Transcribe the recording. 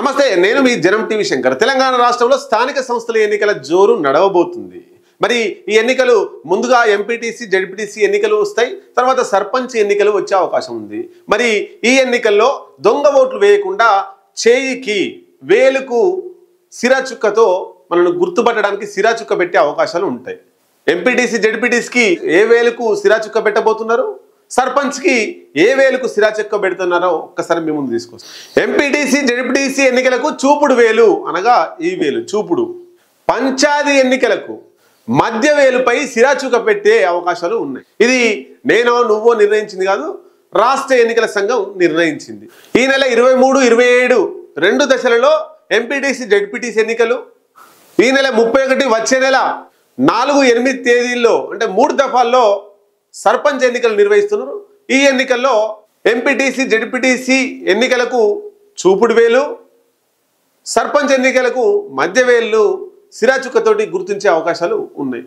నమస్తే, నేను మీ జనం టీవీ శంకర్. తెలంగాణ రాష్ట్రంలో స్థానిక సంస్థల ఎన్నికల జోరు నడవబోతుంది. మరి ఈ ఎన్నికలు ముందుగా ఎంపీటీసీ, జెడ్పీటీసీ ఎన్నికలు వస్తాయి. తర్వాత సర్పంచ్ ఎన్నికలు వచ్చే అవకాశం ఉంది. మరి ఈ ఎన్నికల్లో దొంగ ఓట్లు వేయకుండా చేయికి వేలుకు సిరాచుక్కతో మనల్ని గుర్తుపట్టడానికి సిరాచుక్క పెట్టే అవకాశాలు ఉంటాయి. ఎంపీటీసీ, జెడ్పీటీసీకి ఏ వేలుకు సిరాచుక్క పెట్టబోతున్నారు, సర్పంచ్కి ఏ వేలుకు సిరాచుక్క పెడుతున్నారో ఒక్కసారి మీ ముందు తీసుకొస్తాం. ఎంపీటీసీ, జెడ్పీటీసీ ఎన్నికలకు చూపుడు వేలు అనగా ఈ వేలు చూపుడు, పంచాయతీ ఎన్నికలకు మధ్య వేలుపై సిరాచుక్క పెట్టే అవకాశాలు ఉన్నాయి. ఇది నేనో నువ్వో నిర్ణయించింది కాదు, రాష్ట్ర ఎన్నికల సంఘం నిర్ణయించింది. ఈ నెల 23, 27 రెండు దశలలో ఎంపీటీసీ, జెడ్పీటీసీ ఎన్నికలు, ఈ నెల 31 వచ్చే నెల 4, 8 తేదీల్లో అంటే 3 దఫాల్లో సర్పంచ్ ఎన్నికలు నిర్వహిస్తున్నారు. ఈ ఎన్నికల్లో ఎంపీటీసీ, జెడ్పీటీసీ ఎన్నికలకు చూపుడు వేలు, సర్పంచ్ ఎన్నికలకు మధ్య వేలు సిరాచుక్కతోటి గుర్తించే అవకాశాలు ఉన్నాయి.